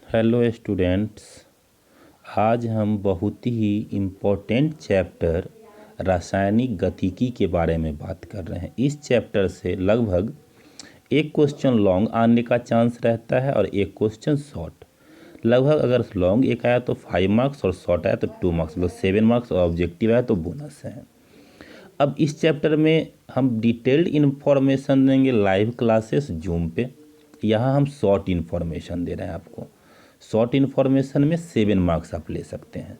Hello students. आज हम बहुत ही इम्पोर्टेंट चैप्टर रासायनिक गतिकी के बारे में बात कर रहे हैं। इस चैप्टर से लगभग एक क्वेश्चन लॉन्ग आने का चांस रहता है और एक क्वेश्चन शॉर्ट। लगभग अगर लॉन्ग एक आया तो 5 मार्क्स और शॉर्ट आया तो 2 मार्क्स, मतलब 7 मार्क्स और ऑब्जेक्टिव आया तो बोनस है। अब इस चैप्टर में हम डिटेल्ड इन्फॉर्मेशन देंगे लाइव क्लासेस जूम पे। यहाँ हम शॉर्ट इन्फॉर्मेशन दे रहे हैं आपको। शॉर्ट इन्फॉर्मेशन में 7 मार्क्स आप ले सकते हैं।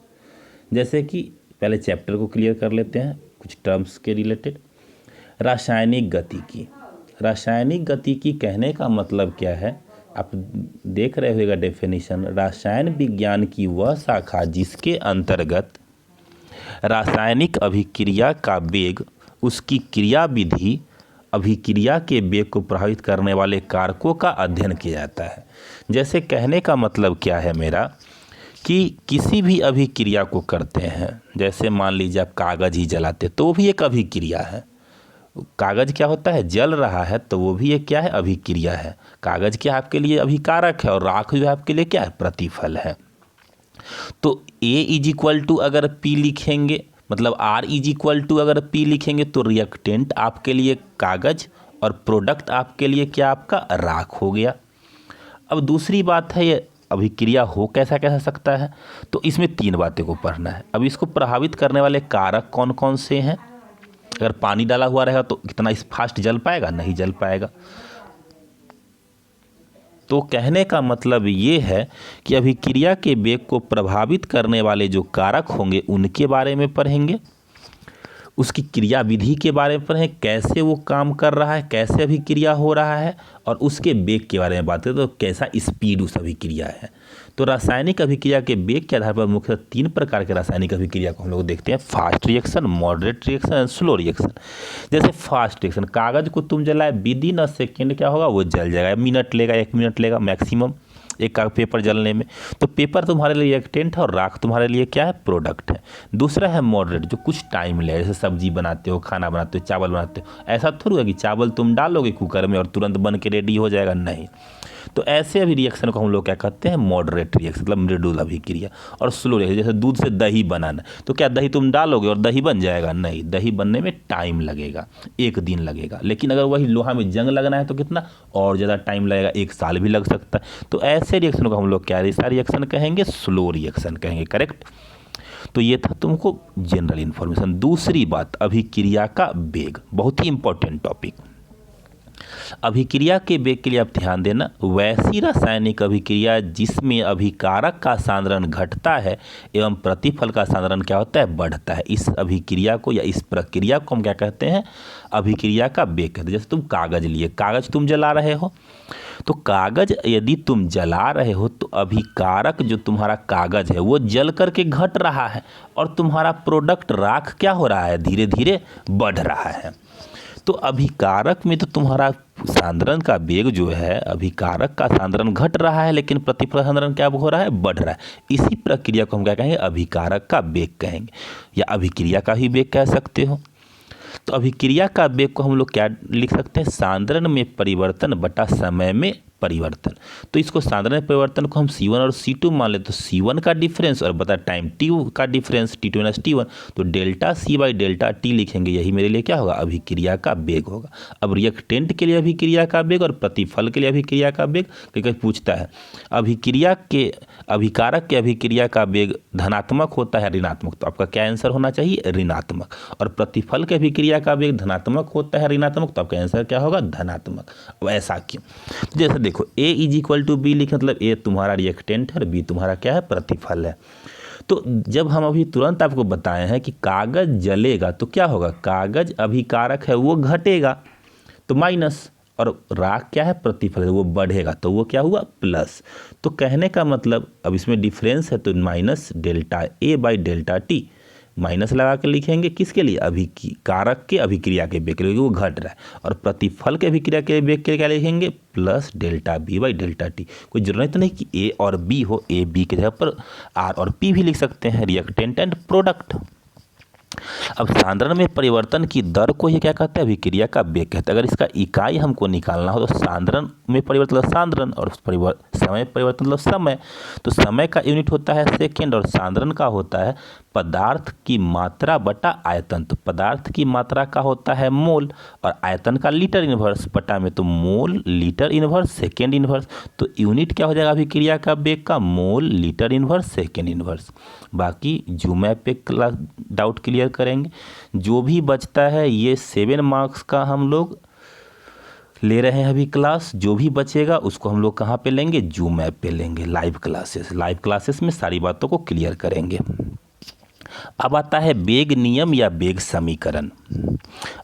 जैसे कि पहले चैप्टर को क्लियर कर लेते हैं कुछ टर्म्स के रिलेटेड। रासायनिक गतिकी। रासायनिक गतिकी कहने का मतलब क्या है, आप देख रहे होगा डेफिनेशन। रसायन विज्ञान की वह शाखा जिसके अंतर्गत रासायनिक अभिक्रिया का वेग, उसकी क्रिया विधि, अभिक्रिया के वेग को प्रभावित करने वाले कारकों का अध्ययन किया जाता है। जैसे कहने का मतलब क्या है मेरा कि किसी भी अभिक्रिया को करते हैं, जैसे मान लीजिए आप कागज़ ही जलाते तो वो भी एक अभिक्रिया है। कागज़ क्या होता है, जल रहा है तो वो भी एक क्या है, अभिक्रिया है। कागज़ क्या आपके लिए अभिकारक है और राख जो है आपके लिए क्या है, प्रतिफल है। तो A इज इक्वल टू अगर P लिखेंगे, मतलब R इज इक्वल टू अगर P लिखेंगे तो रिएक्टेंट आपके लिए कागज़ और प्रोडक्ट आपके लिए क्या, आपका राख हो गया। अब दूसरी बात है, ये अभिक्रिया हो कैसा कैसा सकता है, तो इसमें 3 बातें को पढ़ना है। अब इसको प्रभावित करने वाले कारक कौन कौन से हैं। अगर पानी डाला हुआ रहेगा तो कितना इस फास्ट जल पाएगा, नहीं जल पाएगा। तो कहने का मतलब ये है कि अभिक्रिया के वेग को प्रभावित करने वाले जो कारक होंगे उनके बारे में पढ़ेंगे, उसकी क्रिया विधि के बारे में पढ़ें, कैसे वो काम कर रहा है, कैसे अभिक्रिया हो रहा है, और उसके वेग के बारे में बात करें तो कैसा स्पीड उस अभिक्रिया है। तो रासायनिक अभिक्रिया के वेग के आधार पर मुख्यतः 3 प्रकार के रासायनिक अभिक्रिया को हम लोग देखते हैं। Fast reaction, moderate reaction and slow reaction. जैसे फास्ट रिएक्शन, कागज़ को तुम जलाए विदिन अ सेकेंड क्या होगा, वो जल जाएगा। मिनट लेगा, 1 मिनट लेगा मैक्सिमम एक का पेपर जलने में। तो पेपर तुम्हारे लिए रिएक्टेंट है और राख तुम्हारे लिए क्या है, प्रोडक्ट है। दूसरा है मॉडरेट, जो कुछ टाइम ले, जैसे सब्जी बनाते हो, खाना बनाते हो, चावल बनाते हो। ऐसा थोड़ा है कि चावल तुम डालोगे कुकर में और तुरंत बन के रेडी हो जाएगा, नहीं। तो ऐसे अभी रिएक्शन को हम लोग क्या कहते हैं, मॉडरेट रिएक्शन, मतलब मृदुल अभिक्रिया। और स्लो रिएक्शन, जैसे दूध से दही बनाना, तो क्या दही तुम डालोगे और दही बन जाएगा, नहीं। दही बनने में टाइम लगेगा, 1 दिन लगेगा। लेकिन अगर वही लोहा में जंग लगना है तो कितना और ज़्यादा टाइम लगेगा, 1 साल भी लग सकता है। तो ऐसे रिएक्शन को हम लोग क्या रिएक्शन कहेंगे, स्लो रिएक्शन कहेंगे। करेक्ट। तो ये था तुमको जनरल इन्फॉर्मेशन। दूसरी बात, अभिक्रिया का वेग, बहुत ही इंपॉर्टेंट टॉपिक। अभिक्रिया के वेग के लिए आप ध्यान देना, वैसी रासायनिक अभिक्रिया जिसमें अभिकारक का सांद्रण घटता है एवं प्रतिफल का सांद्रण क्या होता है, बढ़ता है। इस अभिक्रिया को या इस प्रक्रिया को हम क्या कहते हैं, अभिक्रिया का वेग कहते हैं। जैसे तुम कागज़ लिए, कागज़ तुम जला रहे हो, तो कागज़ यदि तुम जला रहे हो तो अभिकारक जो तुम्हारा कागज़ है वो जल करके घट रहा है और तुम्हारा प्रोडक्ट राख क्या हो रहा है, धीरे धीरे बढ़ रहा है। तो अभिकारक में तो तुम्हारा सांद्रण का वेग जो है, अभिकारक का सांद्रण घट रहा है लेकिन प्रतिफल सांद्रण क्या हो रहा है, बढ़ रहा है। इसी प्रक्रिया को हम क्या कहेंगे, अभिकारक का वेग कहेंगे, या अभिक्रिया का ही वेग कह सकते हो। तो अभिक्रिया का वेग को हम लोग क्या लिख सकते हैं, सांद्रण में परिवर्तन बटा समय में परिवर्तन। तो इसको सांद्रण में परिवर्तन को हम C1 और C2 मान ले, तो C1 का डिफरेंस और बता टाइम T का डिफरेंस, T2 माइनस T1, तो delta C by delta T लिखेंगे। यही मेरे लिए क्या होगा, अभिक्रिया का वेग होगा। अब रिएक्टेंट के लिए अभिक्रिया का वेग और प्रतिफल के लिए अभिक्रिया का वेग कहीं पूछता है। अभिक्रिया के अभिकारक के अभिक्रिया का वेग धनात्मक होता है ऋणात्मक, तो आपका क्या आंसर होना चाहिए, ऋणात्मक। और प्रतिफल के अभिक्रिया का वेग धनात्मक होता है ऋणात्मक, तो आपका आंसर क्या होगा, धनात्मक। अब ऐसा क्यों, जैसे देखो A is equal to B लिखे, मतलब A तुम्हारा रिएक्टेंट है और B तुम्हारा क्या है, प्रतिफल है। तो जब हम अभी तुरंत आपको बताए हैं कि कागज़ जलेगा तो क्या होगा, कागज़ अभिकारक है वो घटेगा तो माइनस, और राख क्या है, प्रतिफल है वो बढ़ेगा, तो वो क्या हुआ, प्लस। तो कहने का मतलब अब इसमें डिफरेंस है तो minus delta A by delta T, minus लगा के लिखेंगे किसके लिए, अभिकारक के अभिक्रिया के वेग के लिए, वो घट रहा है। और प्रतिफल के अभिक्रिया के वेग के लिए क्या लिखेंगे, plus delta B by delta T। कोई जरूरत नहीं कि A और B हो, A B के जगह पर R और P भी लिख सकते हैं, रिएक्टेंट एंड प्रोडक्ट। अब सांद्रण में परिवर्तन की दर को ये क्या कहते हैं, अभिक्रिया का वेग कहते हैं। अगर इसका इकाई हमको निकालना हो तो सांद्रण में परिवर्तन मतलब सांद्रण, और समय परिवर्तन मतलब समय। तो समय का यूनिट होता है सेकेंड और सांद्रण का होता है पदार्थ की मात्रा बटा आयतन। तो पदार्थ की मात्रा का होता है मोल और आयतन का लीटर इनवर्स बटा में, तो mole litre inverse second inverse. तो यूनिट क्या हो जाएगा अभिक्रिया का वेग का, mole litre inverse second inverse. बाकी जो मैप पे क्लास डाउट क्लियर करेंगे। जो भी बचता है ये 7 मार्क्स का हम लोग ले रहे हैं अभी क्लास। जो भी बचेगा उसको हम लोग कहाँ पे लेंगे, जूम ऐप पे लेंगे, लाइव क्लासेस में सारी बातों को क्लियर करेंगे। अब आता है वेग नियम या वेग समीकरण।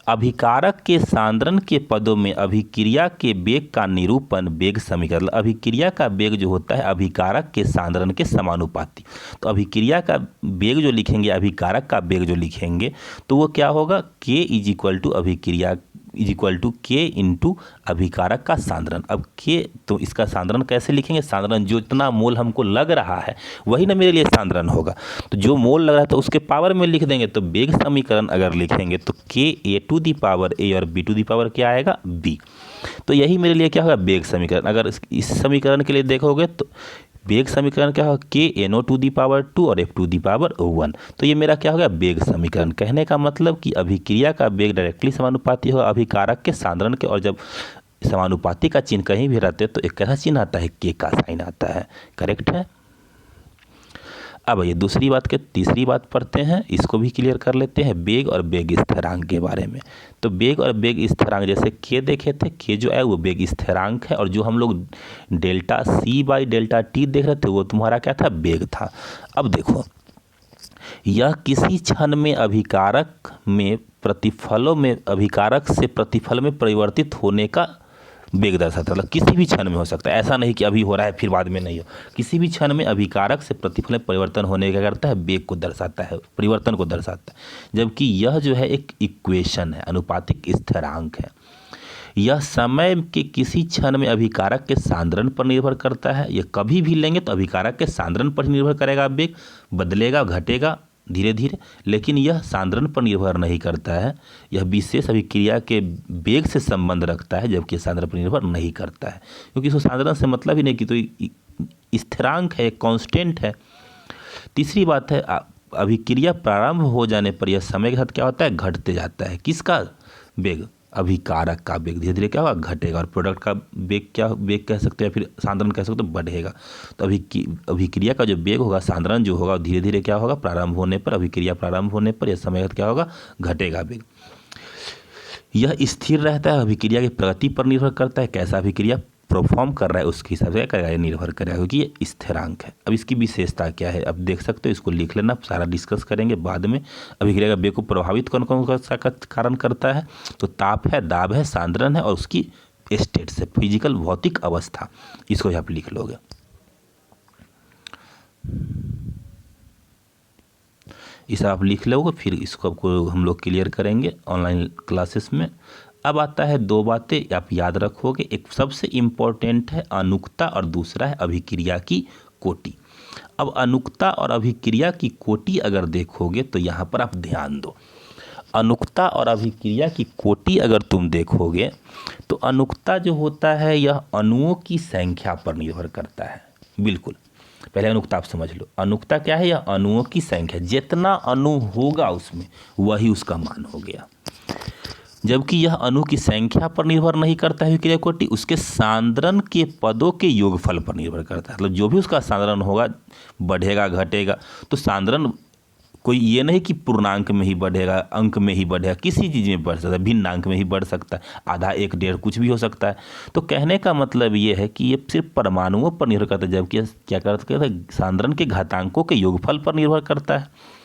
अभिकारक के सांद्रण के पदों में अभिक्रिया के वेग का निरूपण वेग समीकरण। अभिक्रिया का वेग जो होता है अभिकारक के सांद्रण के समानुपाती। तो अभिक्रिया का वेग जो लिखेंगे, अभिकारक का वेग जो लिखेंगे, तो वो क्या होगा, K इज इक्वल टू अभिक्रिया is equal to K into अभिकारक का सांद्रण। अब K, तो इसका सांद्रण कैसे लिखेंगे, सांद्रण जो इतना मोल हमको लग रहा है वही ना मेरे लिए सांद्रण होगा। तो जो मोल लग रहा है तो उसके पावर में लिख देंगे। तो वेग समीकरण अगर लिखेंगे तो K A to the power A और B टू दी पावर क्या आएगा, B। तो यही मेरे लिए क्या होगा, वेग समीकरण। अगर इस समीकरण के लिए देखोगे तो वेग समीकरण क्या होगा, K NO to the power 2 और F टू दी पावर 1। तो ये मेरा क्या होगा, वेग समीकरण। कहने का मतलब कि अभिक्रिया का वेग डायरेक्टली समानुपाती होगा अभिकारक के सांद्रण के, और जब समानुपाती का चिन्ह कहीं भी रहते तो एक कैसा चिन्ह आता है, K का साइन आता है। करेक्ट है। अब ये दूसरी बात के तीसरी बात पढ़ते हैं, इसको भी क्लियर कर लेते हैं, वेग और वेग स्थिरांक के बारे में। तो वेग और वेग स्थिरांक जैसे K देखे थे, K जो है वो वेग स्थिरांक है, और जो हम लोग delta C by delta T देख रहे थे वो तुम्हारा क्या था, वेग था। अब देखो, यह किसी क्षण में अभिकारक में प्रतिफलों में अभिकारक से प्रतिफल में परिवर्तित होने का वेग दर्शाता है। मतलब किसी भी क्षण में हो सकता है, ऐसा नहीं कि अभी हो रहा है फिर बाद में नहीं हो। किसी भी क्षण में अभिकारक से प्रतिफल में परिवर्तन होने का करता है, वेग को दर्शाता है, परिवर्तन को दर्शाता है। जबकि यह जो है एक इक्वेशन है, अनुपातिक स्थिरांक है। यह समय के किसी क्षण में अभिकारक के सांद्रण पर निर्भर करता है। यह कभी भी लेंगे तो अभिकारक के सांद्रण पर निर्भर करेगा, वेग बदलेगा घटेगा धीरे धीरे, लेकिन यह सांद्रण पर निर्भर नहीं करता है। यह विशेष अभिक्रिया के वेग से संबंध रखता है, जबकि सांद्रण पर निर्भर नहीं करता है, क्योंकि इसको सांद्रण से मतलब ही नहीं कि तो स्थिरांक है, कांस्टेंट है। तीसरी बात है, अभिक्रिया प्रारंभ हो जाने पर यह समय के साथ क्या होता है, घटते जाता है। किसका वेग, अभिकारक का वेग धीरे धीरे क्या होगा, घटेगा, और प्रोडक्ट का वेग क्या, वेग कह सकते हैं, फिर सांद्रण कह सकते हैं, बढ़ेगा। तो अभिक्रिया का जो वेग होगा, सांद्रण जो होगा, धीरे धीरे क्या होगा, प्रारंभ होने पर, अभिक्रिया प्रारंभ होने पर यह समय क्या होगा, घटेगा वेग। यह स्थिर रहता है, अभिक्रिया की प्रगति पर निर्भर करता है, कैसा अभिक्रिया परफॉर्म कर रहा है उसके हिसाब से क्या करेगा, ये निर्भर करेगा, क्योंकि ये स्थिरांक है। अब इसकी विशेषता क्या है, अब देख सकते हो, इसको लिख लेना, सारा डिस्कस करेंगे बाद में। अभिक्रिया का वेग को प्रभावित कौन कौन सा कारण करता है, तो ताप है, दाब है, सांद्रण है, और उसकी स्टेट से फिजिकल भौतिक अवस्था, इसको आप लिख लोगे। इसे आप लिख लोगे, फिर इसको आपको हम लोग क्लियर करेंगे ऑनलाइन क्लासेस में। अब आता है दो बातें आप याद रखोगे, एक सबसे इम्पोर्टेंट है अनुक्ता और दूसरा है अभिक्रिया की कोटि। अब अनुक्ता और अभिक्रिया की कोटि अगर देखोगे तो यहाँ पर आप ध्यान दो, अनुक्ता और अभिक्रिया की कोटि अगर तुम देखोगे तो अनुक्ता जो होता है यह अणुओं की संख्या पर निर्भर करता है। बिल्कुल, पहले अनुक्ता आप समझ लो, अनुक्ता क्या है, यह अणुओं की संख्या, जितना अणु होगा उसमें वही उसका मान हो गया। जबकि यह अणु की संख्या पर निर्भर नहीं करता है अभिक्रिया कोटि, उसके सांद्रण के पदों के योगफल पर निर्भर करता है। मतलब जो भी उसका सांद्रण होगा, बढ़ेगा घटेगा, तो सांद्रण कोई ये नहीं कि पूर्णांक में ही बढ़ेगा, अंक में ही बढ़ेगा, किसी चीज़ में बढ़ सकता है, भिन्न अंक में ही बढ़ सकता है, आधा एक डेढ़ कुछ भी हो सकता है। तो कहने का मतलब ये है कि ये सिर्फ परमाणुओं पर निर्भर करता है, जबकि क्या करता है, सांद्रण के घातांकों के योगफल पर निर्भर करता है।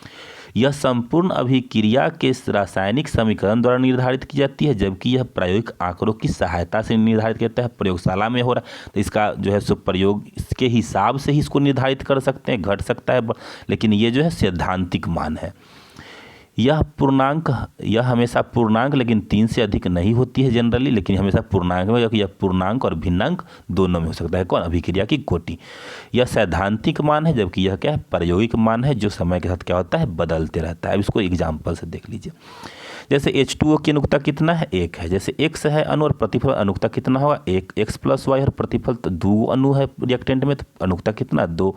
यह संपूर्ण अभिक्रिया के रासायनिक समीकरण द्वारा निर्धारित की जाती है, जबकि यह प्रायोगिक आंकड़ों की सहायता से निर्धारित करता है। प्रयोगशाला में हो रहा है तो इसका जो है सो प्रयोग इसके हिसाब से ही इसको निर्धारित कर सकते हैं, घट सकता है, लेकिन ये जो है सैद्धांतिक मान है। यह पूर्णांक, यह हमेशा पूर्णांक लेकिन 3 से अधिक नहीं होती है जनरली, लेकिन हमेशा पूर्णांक में, यह पूर्णांक और भिन्नांक दोनों में हो सकता है। कौन? अभिक्रिया की कोटि। यह सैद्धांतिक मान है, जबकि यह क्या है? प्रायोगिक मान है, जो समय के साथ क्या होता है? बदलते रहता है। अब इसको एग्जाम्पल से देख लीजिए। जैसे H2O की अनुकता कितना है? 1 है। जैसे X है अणु और प्रतिफल अनुकता कितना होगा? 1 X + Y और प्रतिफल तो 2 अणु है रिएक्टेंट में, तो अनुकता कितना? 2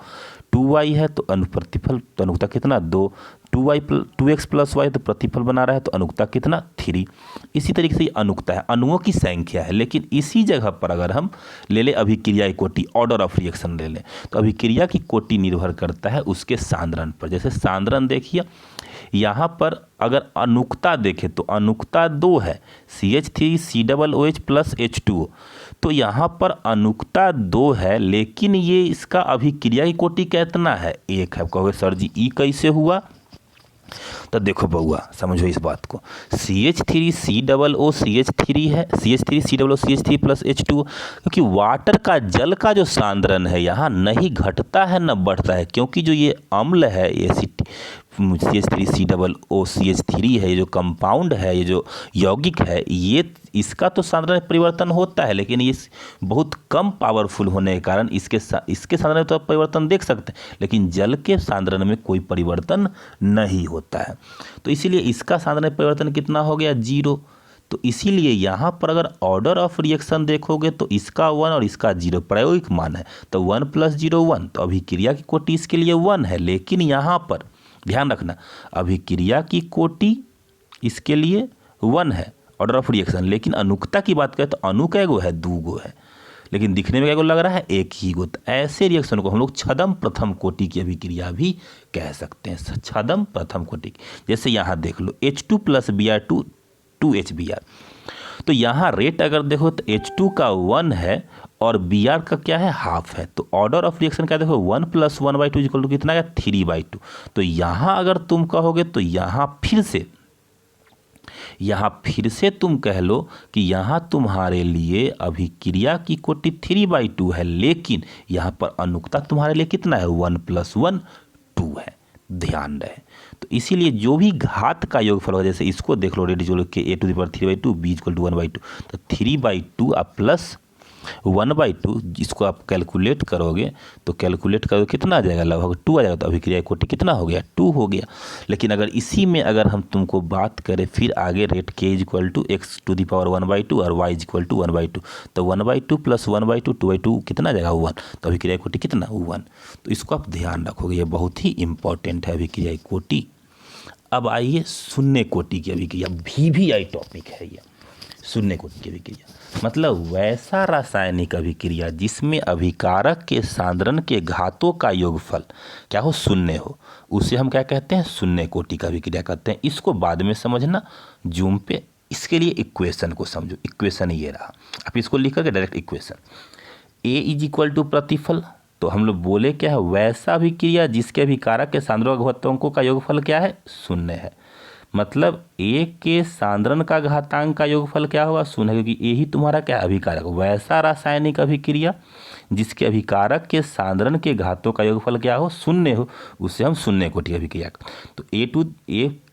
2Y है तो प्रतिफल तो अनुकता कितना? 2 2X + Y तो प्रतिफल बना रहा है तो अनुकता कितना? 3। इसी तरीके से ये अनुकता है, अणुओं की संख्या है। लेकिन इसी जगह पर अगर हम ले लें अभिक्रिया की कोटि, ऑर्डर ऑफ रिएक्शन ले लें, तो अभिक्रिया की कोटि निर्भर करता है उसके सांद्रण पर। जैसे सांद्रण देखिए, यहाँ पर अगर अनुकता देखें तो अनुकता 2 है, CH3COOH + H2O, तो यहाँ पर अनुकता 2 है, लेकिन ये इसका अभिक्रिया की कोटि कितना है? 1 है। कहोगे सर जी ई कैसे हुआ? तो देखो बउआ, समझो इस बात को। CH3COO CH3 है, CH3COO CH3 + H2O, क्योंकि वाटर का, जल का जो सांद्रण है यहाँ नहीं घटता है न बढ़ता है, क्योंकि जो ये अम्ल है, ये CH3COO CH3 है, ये जो कंपाउंड है, ये जो यौगिक है, ये इसका तो सांद्रण परिवर्तन होता है, लेकिन ये बहुत कम पावरफुल होने के कारण इसके सांद्रण में तो आप परिवर्तन देख सकते हैं, लेकिन जल के सांद्रण में कोई परिवर्तन नहीं होता है। तो इसीलिए इसका सांद्रण परिवर्तन कितना हो गया? 0। तो इसीलिए यहाँ पर अगर ऑर्डर ऑफ रिएक्शन देखोगे तो इसका 1 और इसका 0 प्रायोगिक मान है, तो 1 + 0 1, तो अभिक्रिया की कोटि इसके लिए 1 है। लेकिन यहाँ पर ध्यान रखना, अभिक्रिया की कोटि इसके लिए 1 है ऑर्डर ऑफ रिएक्शन, लेकिन अनुकता की बात करें तो अणु कै गो है? 2 गो है, लेकिन दिखने में क्या गो लग रहा है? 1 ही गो। तो ऐसे रिएक्शन को हम लोग छदम प्रथम कोटि की अभिक्रिया भी कह सकते हैं, छदम प्रथम कोटि की। जैसे यहाँ देख लो H2 + Br2 2HBr, तो यहाँ रेट अगर देखो तो H2 का 1 है और Br का क्या है? हाफ है। तो ऑर्डर ऑफ रिएक्शन क्या देखो? 1 + 1/2 = कितना है? 3/2। तो यहाँ अगर तुम कहोगे तो यहाँ फिर से तुम कह लो कि यहाँ तुम्हारे लिए अभिक्रिया की कोटि 3/2 है, लेकिन यहाँ पर अनुकता तुम्हारे लिए कितना है? 1 + 1 2 है। ध्यान रहे, तो इसीलिए जो भी घात का योगफल होगा, जैसे इसको देख लो, रेडियो के A⁴ B = 1/2, तो 3/2 आप प्लस 1/2, जिसको आप कैलकुलेट करोगे तो कैलकुलेट करोगे कितना आ जाएगा? लगभग 2 आ जाएगा। तो अभिक्रिया की कोटि कितना हो गया? 2 हो गया। लेकिन अगर इसी में अगर हम तुमको बात करें फिर आगे रेट K = X⁴ और Y = 1/2, तो 1/2 + 1/2 2/2 कितना आ जाएगा? 1। तो अभिक्रिया की कोटि कितना? 1। तो इसको आप ध्यान रखोगे, ये बहुत ही इंपॉर्टेंट है अभिक्रिया की कोटि। अब आइए शून्य कोटि की अभिक्रिया, VVI टॉपिक है ये। शून्य कोटि की अभिक्रिया मतलब वैसा रासायनिक अभिक्रिया जिसमें अभिकारक के सांद्रण के घातों का योगफल क्या हो? शून्य हो, उसे हम क्या कहते हैं? शून्य कोटि का अभिक्रिया कहते हैं। इसको बाद में समझना जूम पे। इसके लिए इक्वेशन को समझो। इक्वेशन ये रहा, आप इसको लिख करके डायरेक्ट इक्वेशन A = प्रतिफल, तो हम लोग बोले क्या है? वैसा अभिक्रिया जिसके अभिकारक के सांद्रण घातांकों का योगफल क्या है? शून्य है। मतलब A के सांद्रण का घातांक का योगफल क्या होगा? शून्य, क्योंकि A ही तुम्हारा क्या है? अभिकारक। वैसा रासायनिक अभिक्रिया जिसके अभिकारक के सांद्रण के घातों का योगफल क्या हो? शून्य हो, उसे हम शून्य कोटि अभिक्रिया। तो A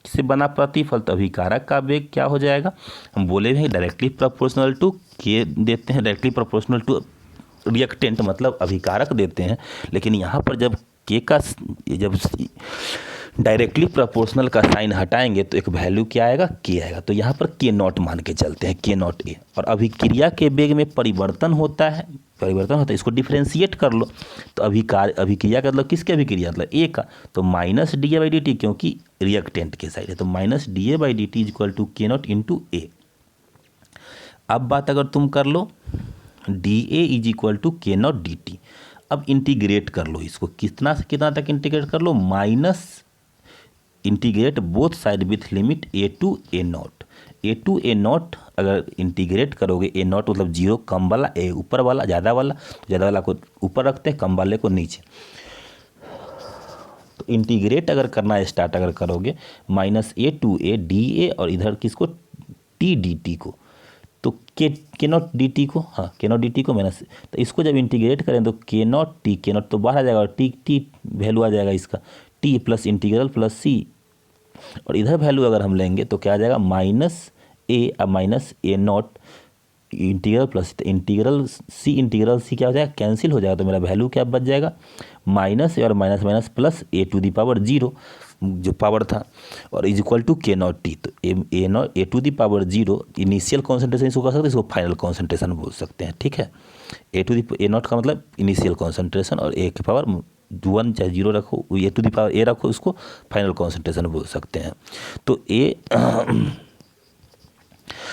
से बना प्रतिफल, तो अभिकारक का वेग क्या हो जाएगा? हम बोले हैं डायरेक्टली प्रोपोर्शनल टू K देते हैं, डायरेक्टली प्रोपोर्शनल टू रिएक्टेंट मतलब अभिकारक देते हैं, लेकिन यहाँ पर जब K का जब डायरेक्टली प्रोपोर्शनल का साइन हटाएंगे तो एक वैल्यू क्या आएगा? K आएगा। तो यहाँ पर K0 मान के चलते हैं, K0 A। और अभिक्रिया के वेग में परिवर्तन होता है, इसको डिफ्रेंशिएट कर लो। तो अभिक्रिया का मतलब किसके अभिक्रिया? मतलब A का, तो -dA/dt, क्योंकि रिएक्टेंट के साइड है, तो -dA/dt = K0 × A। अब बात अगर तुम कर लो dA = K0 dt, अब इंटीग्रेट कर लो इसको, कितना से कितना तक इंटीग्रेट कर लो? Minus integrate both side with limit A to A0। A to A0 अगर इंटीग्रेट करोगे, A0 मतलब 0 कम वाला, A ऊपर वाला, ज़्यादा वाला, तो ज़्यादा वाला को ऊपर रखते हैं, कम वाले को नीचे। तो इंटीग्रेट अगर करना स्टार्ट अगर करोगे -A to A dA और इधर किसको? T dt को, तो K0 dt को, हाँ K0 dt को माइनस, तो इसको जब इंटीग्रेट करें तो K0 तो बाहर आ जाएगा और T वैल्यू आ जाएगा इसका, T plus integral plus C और इधर वैल्यू अगर हम लेंगे तो क्या आ जाएगा माइनस ए अब minus A naught integral plus integral C क्या हो जाएगा कैंसिल हो जाएगा, तो मेरा वैल्यू क्या बच जाएगा माइनस ए और minus minus plus A to the power 0 जो पावर था और is equal to K naught T. तो A naught A to the power 0 initial concentration इसको कर सकते हैं, इसको फाइनल कॉन्सेंट्रेशन बोल सकते हैं। ठीक है, ए टू दी ए नॉट का मतलब इनिशियल कॉन्सेंट्रेशन और ए की पावर 1 चाहे 0 रखो, ए टू दी पावर ए रखो, इसको फाइनल कॉन्सेंट्रेशन बोल सकते हैं। तो ए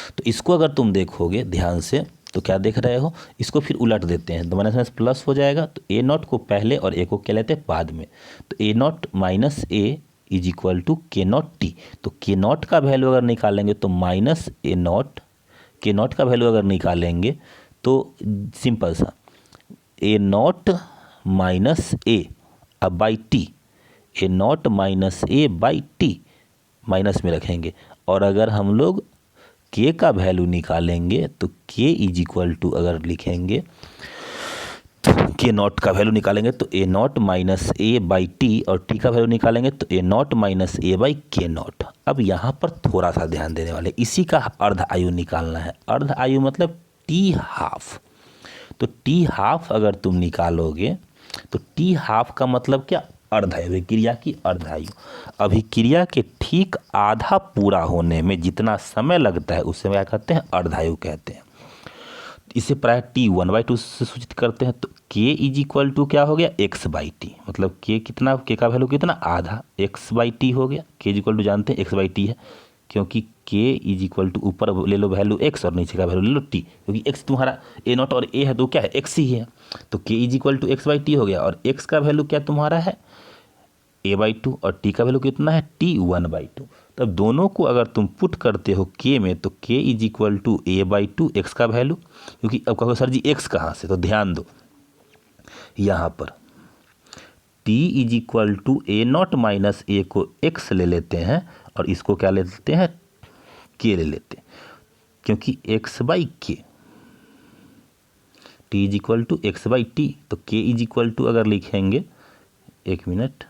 तो इसको अगर तुम देखोगे ध्यान से तो क्या देख रहे हो, इसको फिर उलट देते हैं तो माइनस माइनस प्लस हो जाएगा। तो ए नॉट को पहले और ए को क्या लेते हैं बाद में, तो A naught minus A is equal to K naught T. तो के नॉट का वैल्यू अगर निकालेंगे तो minus A naught, K naught का वैल्यू अगर निकालेंगे तो सिंपल सा ए नॉट माइनस ए अब by T, A naught minus A by T minus में रखेंगे। और अगर हम लोग के का वैल्यू निकालेंगे तो के इज इक्वल टू अगर लिखेंगे के नॉट का वैल्यू निकालेंगे तो A naught minus A by T और टी का वैल्यू निकालेंगे तो A naught minus A by K naught. अब यहाँ पर थोड़ा सा ध्यान देने वाले, इसी का अर्ध आयु निकालना है। अर्ध आयु मतलब टी हाफ। तो टी हाफ अगर तुम निकालोगे तो टी हाफ का मतलब क्या, अर्धायु, अभिक्रिया की अर्धायु। अभिक्रिया के ठीक आधा पूरा होने में जितना समय लगता है उससे क्या कहते हैं, अर्धायु कहते हैं। इसे प्राय T1/2 से सूचित करते हैं। तो K इज इक्वल टू क्या हो गया x/t, मतलब K कितना, K का वैल्यू कितना आधा, x/t हो गया। K इज इक्वल टू जानते हैं x/t है, क्योंकि K इज इक्वल टू ऊपर ले लो वैल्यू x और नीचे का वैल्यू ले लो t, क्योंकि x तुम्हारा ए नॉट और a है तो क्या है x ही है। तो K is equal to x/t हो गया और x का वैल्यू क्या तुम्हारा है a/2 और t का वैल्यू कितना है T1/2। तब दोनों को अगर तुम पुट करते हो K में तो K is equal to a/2 x का वैल्यू, क्योंकि अब कहो सर जी x कहाँ से, तो ध्यान दो यहाँ पर t is equal to A naught minus A को x ले लेते हैं और इसको क्या ले लेते हैं k ले लेते हैं, क्योंकि x/k t is equal to x/t। तो k इज इक्वल टू अगर लिखेंगे, एक मिनट,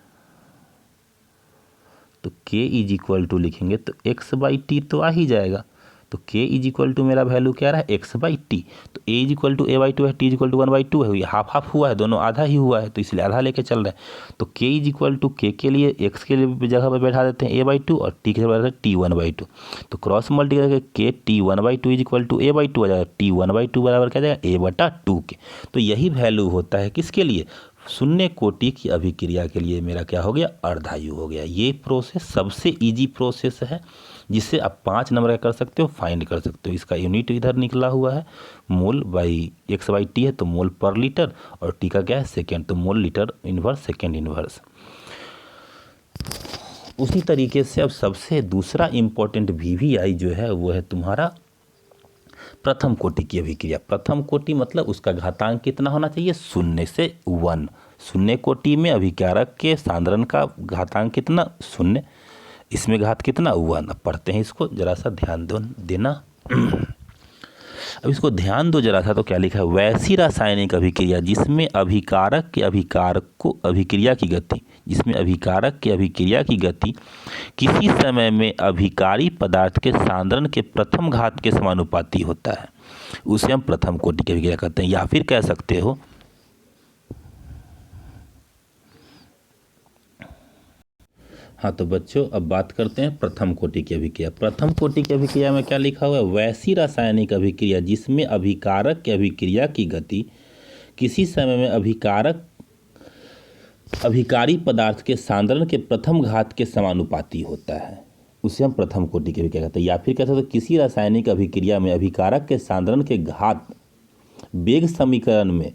तो k इज इक्वल टू लिखेंगे तो x/t तो आ ही जाएगा। तो k इज इक्वल टू मेरा वैल्यू क्या रहा है x/t। तो a is equal to a/2 है, t इज इक्वल टू 1/2 है, हाफ हाफ हुआ है, दोनों आधा ही हुआ है तो इसलिए आधा लेके चल रहे हैं। तो k is equal to k के लिए x के लिए जगह पर बैठा देते हैं a/2 और t के लिए बैठा देते हैं T1/2। तो क्रॉस मल्टीप्लाई करके k T1/2 is equal to a/2 आ जाएगा, T1/2 बराबर क्या जाएगा a/2 के। तो यही वैल्यू होता है किसके लिए, शून्य कोटि की अभिक्रिया के लिए मेरा क्या हो गया, अर्धायु हो गया। ये प्रोसेस सबसे इजी प्रोसेस है जिससे आप 5 नंबर का कर सकते हो, फाइंड कर सकते हो। इसका यूनिट इधर निकला हुआ है, मोल बाई x/t है तो मोल पर लीटर और टी का क्या है सेकेंड, तो mole litre inverse second inverse. उसी तरीके से अब सबसे दूसरा इम्पोर्टेंट VVI जो है वो है तुम्हारा प्रथम कोटि की अभिक्रिया। प्रथम कोटि मतलब उसका घातांक कितना होना चाहिए, 0 से 1। शून्य कोटि में अभिकारक के सांद्रण का घातांक कितना, 0, इसमें घात कितना 1। अब पढ़ते हैं इसको, जरा सा ध्यान देना। अब इसको ध्यान दो जरा सा, तो क्या लिखा है, वैसी रासायनिक अभिक्रिया जिसमें अभिकारक के अभिकारक को अभिक्रिया की गति, जिसमें अभिकारक के अभिक्रिया की गति किसी समय में अभिकारी पदार्थ के सांद्रण के प्रथम घात के समानुपाती होता है, उसे हम प्रथम कोटि की अभिक्रिया कहते हैं। या फिर कह सकते हो हाँ, तो बच्चों अब बात करते हैं प्रथम कोटि की अभिक्रिया। प्रथम कोटि की अभिक्रिया में क्या लिखा हुआ है, वैसी रासायनिक अभिक्रिया जिसमें अभिकारक के अभिक्रिया की गति किसी समय में अभिकारी पदार्थ के सांद्रण के प्रथम घात के समानुपाती होता है, उसे हम प्रथम कोटि की अभिक्रिया कहते हैं। या फिर कह सकते हैं किसी रासायनिक अभिक्रिया में अभिकारक के सांद्रण के घात वेग समीकरण में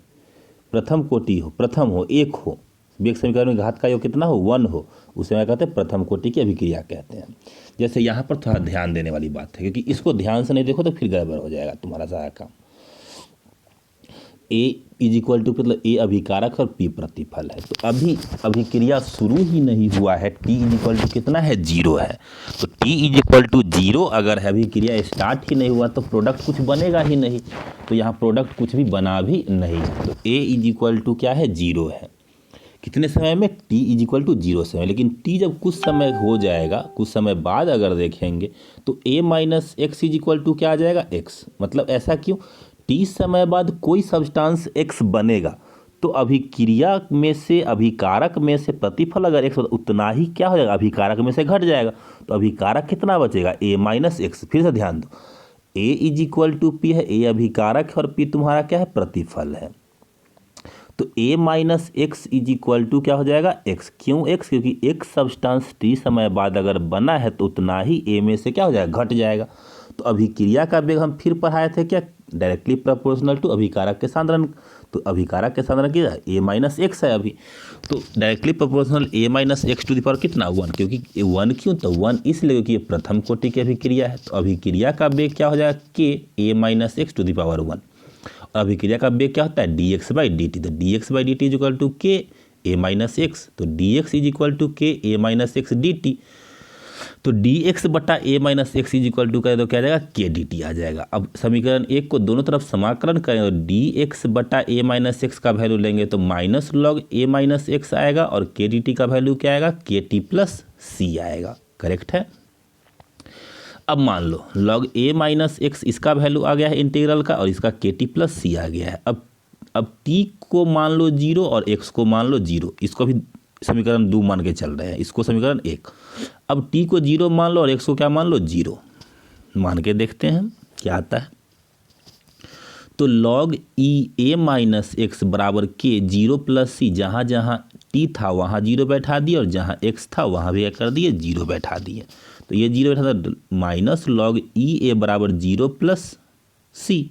प्रथम कोटि हो, प्रथम हो, एक हो, वेग समीकरण में घात का योग कितना हो, 1 हो, उसे क्या कहते हैं, प्रथम कोटि की अभिक्रिया कहते हैं। जैसे यहाँ पर थोड़ा ध्यान देने वाली बात है, क्योंकि इसको ध्यान से नहीं देखो तो फिर गड़बड़ हो जाएगा तुम्हारा सारा काम। ए इज इक्वल टू मतलब ए अभिकारक और पी प्रतिफल है। तो अभी अभिक्रिया शुरू ही नहीं हुआ है, टी इज इक्वल टू कितना है, 0 है। तो टी इज इक्वल टू 0 अगर है, अभिक्रिया स्टार्ट ही नहीं हुआ तो प्रोडक्ट कुछ बनेगा ही नहीं, तो यहाँ प्रोडक्ट कुछ भी बना भी नहीं। तो ए इज इक्वल टू क्या है, 0 है। कितने समय में, t इज इक्वल टू 0 समय। लेकिन t जब कुछ समय हो जाएगा, कुछ समय बाद अगर देखेंगे तो a minus x is equal to क्या आ जाएगा, x। मतलब ऐसा क्यों, t समय बाद कोई सब्सटेंस x बनेगा तो अभिक्रिया में से, अभिकारक में से प्रतिफल अगर x उतना ही क्या हो जाएगा, अभिकारक में से घट जाएगा। तो अभिकारक कितना बचेगा, a माइनस एक्स। फिर से ध्यान दो, a is equal to P है, a अभिकारक है और p तुम्हारा क्या है, प्रतिफल है। तो a minus x is equal to क्या हो जाएगा, x। क्यों x, क्योंकि एक सब्सटेंस t समय बाद अगर बना है तो उतना ही a में से क्या हो जाएगा, घट जाएगा। तो अभिक्रिया का वेग हम फिर पढ़ाए थे क्या, डायरेक्टली प्रोपोर्शनल टू अभिकारक के सांद्रण। तो अभिकारक के सांद्रण क्या है, a माइनस एक्स है अभी, तो directly proportional a minus x to the power कितना, 1। क्योंकि 1 क्यों, तो 1 इसलिए क्योंकि ये प्रथम कोटि की अभिक्रिया है। तो अभिक्रिया का वेग क्या हो जाएगा, k a minus x to the power 1। अभिक्रिया का वेग क्या होता है, dx बाई डी टी। तो dx by D T is equal to K A minus X. तो dx is equal to K A minus X D T. तो dx बटा A minus x is equal to करें तो क्या आ जाएगा, के डी टी आ जाएगा। अब समीकरण 1 को दोनों तरफ समाकलन करें तो dx बटा ए माइनस एक्स का वैल्यू लेंगे तो माइनस लॉग ए माइनस एक्स आएगा और के डी टी का वैल्यू क्या आएगा, के टी प्लस सी आएगा। करेक्ट है। अब मान लो लॉग ए माइनस एक्स इसका वैल्यू आ गया है इंटीग्रल का और इसका के टी प्लस सी आ गया है। अब टी को मान लो 0 और एक्स को मान लो 0। इसको भी समीकरण 2 मान के चल रहे हैं, इसको समीकरण 1। अब टी को 0 मान लो और एक्स को क्या मान लो, 0 मान के देखते हैं क्या आता है। तो लॉग ई ए माइनस एक्स बराबर के 0 प्लस सी, जहाँ जहाँ टी था वहाँ 0 बैठा दिए और जहाँ एक्स था वहाँ भी क्या कर दिए, 0 बैठा दिए। तो ये 0 बैठा था, माइनस लॉग ई ए बराबर 0 प्लस सी।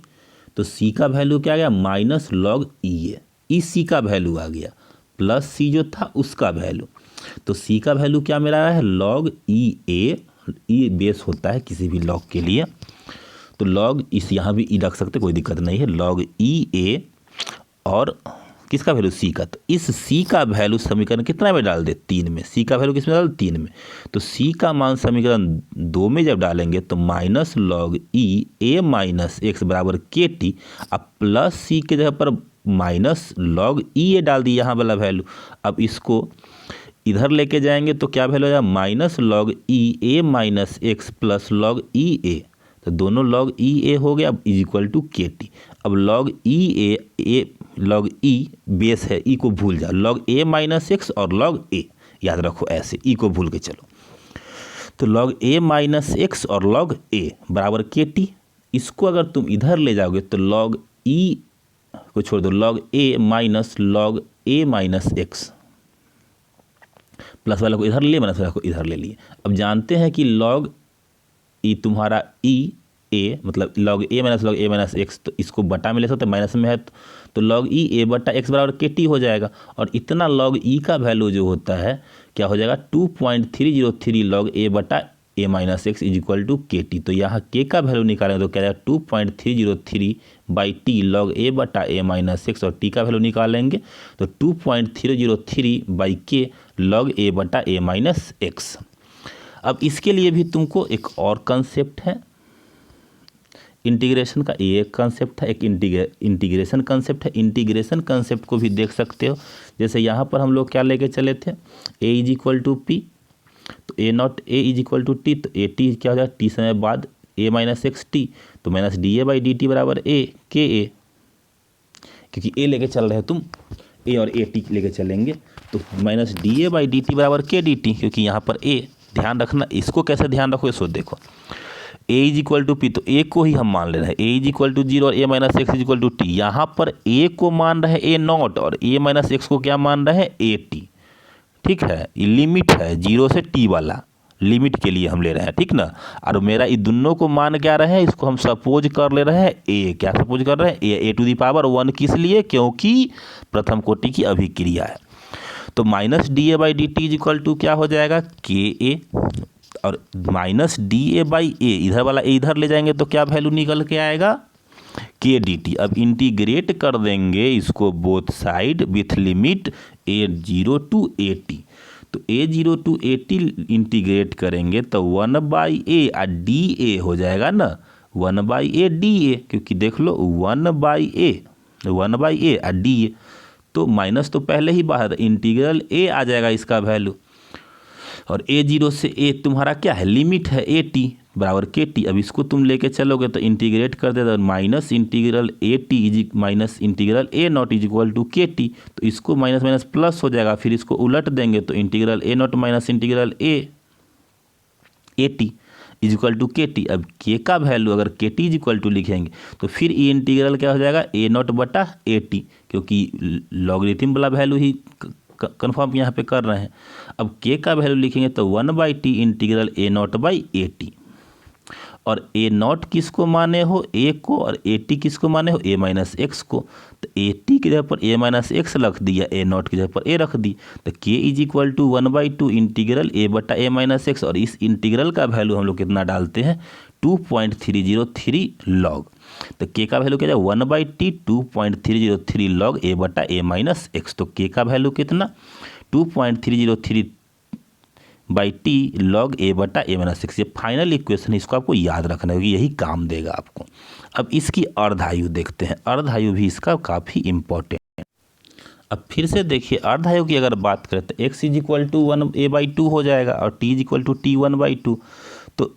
तो सी का वैल्यू क्या आ गया, माइनस लॉग ई ए। ई सी का वैल्यू आ गया प्लस सी जो था उसका वैल्यू। तो सी का वैल्यू क्या मेरा है, लॉग ई ए। ई बेस होता है किसी भी लॉग के लिए, तो लॉग इस यहाँ भी ई रख सकते, कोई दिक्कत नहीं है। लॉग ई ए और किसका वैल्यू, सी का। तो इस सी का वैल्यू समीकरण कितना में डाल दे, 3 में। सी का वैल्यू किस में डाल, 3 में। तो सी का मान समीकरण 2 में जब डालेंगे तो माइनस लॉग ई ए माइनस एक्स बराबर के टी। अब प्लस सी के जगह पर माइनस लॉग ई ए डाल दी यहाँ वाला वैल्यू। अब इसको इधर लेके जाएंगे तो क्या वैल्यू हो जाएगा, माइनस लॉग ई ए माइनस एक्स प्लस लॉग ई ए। तो दोनों लॉग ई ए हो गया, अब is equal to K T. अब लॉग ई ए लॉग ई बेस है, ई को भूल जाओ, लॉग ए माइनस एक्स और लॉग ए याद रखो ऐसे, ई को भूल के चलो। तो लॉग ए माइनस एक्स और लॉग ए बराबर के टी। इसको अगर तुम इधर ले जाओगे तो लॉग ई को छोड़ दो, लॉग ए माइनस लॉग ए माइनस एक्स, प्लस वाला को इधर ले, माइनस वाला को इधर ले लिए। अब जानते हैं कि लॉग ई तुम्हारा ई ए मतलब लॉग ए माइनस एक्स, तो इसको बटा में ले सकते, माइनस में है तो लॉग ई ए बटा एक्स बराबर के टी हो जाएगा। और इतना लॉग ई का वैल्यू जो होता है क्या हो जाएगा, 2.303 लॉग ए बटा A minus x is equal to K T. तो यहाँ के का वैल्यू निकालेंगे तो क्या जाएगा, 2.303 बाई टी लॉग ए बटा ए माइनस एक्स, और टी का वैल्यू निकालेंगे तो 2.303 बाई के लॉग ए बटा ए माइनस एक्स। अब इसके लिए भी तुमको एक और कंसेप्ट है इंटीग्रेशन का, ये एक कंसेप्ट है, एक इंटीग्रेशन कंसेप्ट है। इंटीग्रेशन कंसेप्ट को भी देख सकते हो। जैसे यहाँ पर हम लोग क्या लेके चले थे, A is equal to P, तो A naught A is equal to T. तो ए टी क्या हो जाएगा, टी समय बाद ए माइनस एक्स टी, तो minus D A by D T बराबर ए के ए, क्योंकि ए लेके चल रहे हो तुम, ए और ए टी लेके चलेंगे तो minus D A by D T बराबर के डी टी, क्योंकि यहाँ पर ए, ध्यान रखना इसको कैसे ध्यान रखो, इसको देखो, ए इज इक्वल टू पी, तो ए को ही हम मान ले रहे हैं, ए इज इक्वल टू 0 और A minus x is equal to T. यहाँ पर ए को मान रहे हैं ए नॉट और ए माइनस एक्स को क्या मान रहे हैं, ए टी। ठीक है, ये लिमिट है 0 से टी वाला, लिमिट के लिए हम ले रहे हैं, ठीक ना। और मेरा ये दोनों को मान क्या रहे हैं, इसको हम सपोज कर ले रहे हैं ए, क्या सपोज कर रहे हैं, ए टू दी पावर 1। किस लिए, क्योंकि प्रथम कोटि की अभिक्रिया है। तो minus D A by D T is equal to क्या हो जाएगा, के ए, और minus D A by A, इधर वाला ए इधर ले जाएंगे तो क्या वैल्यू निकल के आएगा, के डी टी। अब इंटीग्रेट कर देंगे इसको both side with limit A 0 to A T. तो A 0 to A T integrate करेंगे तो 1 बाई ए और डी ए हो जाएगा ना, 1 बाई ए डी ए, क्योंकि देख लो 1 बाई ए और डी ए, तो माइनस तो पहले ही बाहर, इंटीग्रल ए आ जाएगा इसका वैल्यू, और A0 से ए तुम्हारा क्या है, लिमिट है AT बराबर KT। अब इसको तुम लेके चलोगे तो इंटीग्रेट कर देगा, minus integral AT minus integral A0 is equal to KT। तो इसको माइनस माइनस प्लस हो जाएगा, फिर इसको उलट देंगे तो integral A0 minus integral AT is equal to KT। अब K का वैल्यू अगर KT इज इक्वल टू लिखेंगे तो फिर ये इंटीग्रल क्या हो जाएगा, A0 बटा AT, क्योंकि लॉगरिथम वाला वैल्यू ही कन्फर्म यहाँ पे कर रहे हैं। अब K का वैल्यू लिखेंगे तो 1/t integral A0 by AT, और A0 किसको माने हो, A को, और AT किसको माने हो, A माइनस एक्स को। तो AT की जगह पर A माइनस एक्स रख दिया, A0 की जगह पर A रख दी, तो K is equal to 1/2 integral A बटा A माइनस एक्स, और इस इंटीग्रल का वैल्यू हम लोग कितना डालते हैं, 2.303 लॉग। तो K का वैल्यू क्या है, 1/t 2.303 लॉग A बटा A माइनस एक्स। तो K का वैल्यू कितना, 2.303 बाई टी लॉग A बटा A माइनस एक्स। ये फाइनल इक्वेशन, इसको आपको याद रखना होगी, यही काम देगा आपको। अब इसकी अर्धायु देखते हैं, अर्धायु भी इसका काफ़ी इंपॉर्टेंट है। अब फिर से देखिए, अर्धायु की अगर बात करें तो x is equal to 1a/2 हो जाएगा, और t is equal to t1/2। तो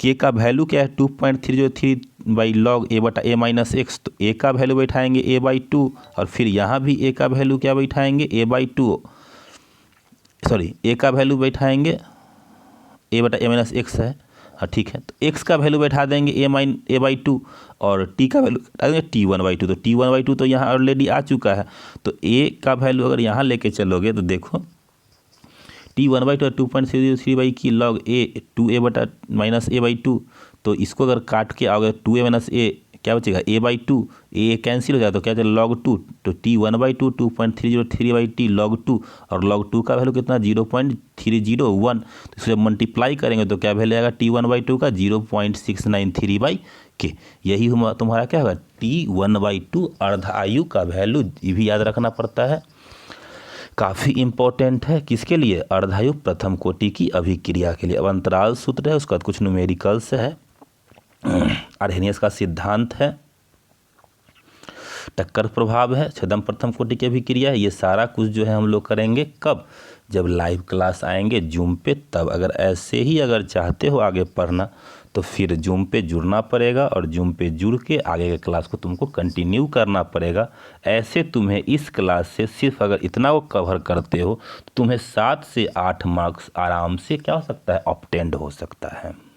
K का वैल्यू क्या है, 2.303 बाई लॉग A बटा A माइनस एक्स। तो A का वैल्यू बैठाएंगे A/2, और फिर यहाँ भी A का वैल्यू क्या बैठाएंगे, A/2, सॉरी A का वैल्यू बैठाएंगे A बटा A माइनस एक्स है, हाँ ठीक है। तो x का वैल्यू बैठा देंगे A/2, और t का वैल्यू बैठा देंगे T1/2। तो T1/2 तो यहाँ ऑलरेडी आ चुका है, तो A का वैल्यू अगर यहाँ लेके चलोगे तो देखो T1/2 2.303 बाई की लॉग A 2A बटा माइनस A/2। तो इसको अगर काट के आओगे 2A माइनस A क्या बचेगा, A/2, A कैंसिल हो जाए तो क्या चलेगा, log 2। तो T1/2 2.303 बाई टी log 2, और log 2 का वैल्यू कितना, 0.301। तो इसे मल्टीप्लाई करेंगे तो क्या वैल्यू आएगा T1/2 का, 0.693 बाई के। यही तुम्हारा क्या होगा, T1/2 अर्धायु का वैल्यू। ये भी याद रखना पड़ता है, काफ़ी इंपॉर्टेंट है। किसके लिए, अर्धायु प्रथम कोटि की अभिक्रिया के लिए। अब अंतराल सूत्र है, उसका कुछ न्यूमेरिकल्स है, आर्हेनियस का सिद्धांत है, टक्कर प्रभाव है, छद्म प्रथम कोटि की अभिक्रिया है। ये सारा कुछ जो है हम लोग करेंगे कब, जब लाइव क्लास आएंगे जूम पे, तब। अगर ऐसे ही अगर चाहते हो आगे पढ़ना तो फिर जूम पे जुड़ना पड़ेगा, और जूम पे जुड़ के आगे के क्लास को तुमको कंटिन्यू करना पड़ेगा। ऐसे तुम्हें इस क्लास से सिर्फ अगर इतना वो कवर करते हो तो तुम्हें 7 से 8 मार्क्स आराम से क्या हो सकता है, ऑब्टेन्ड हो सकता है।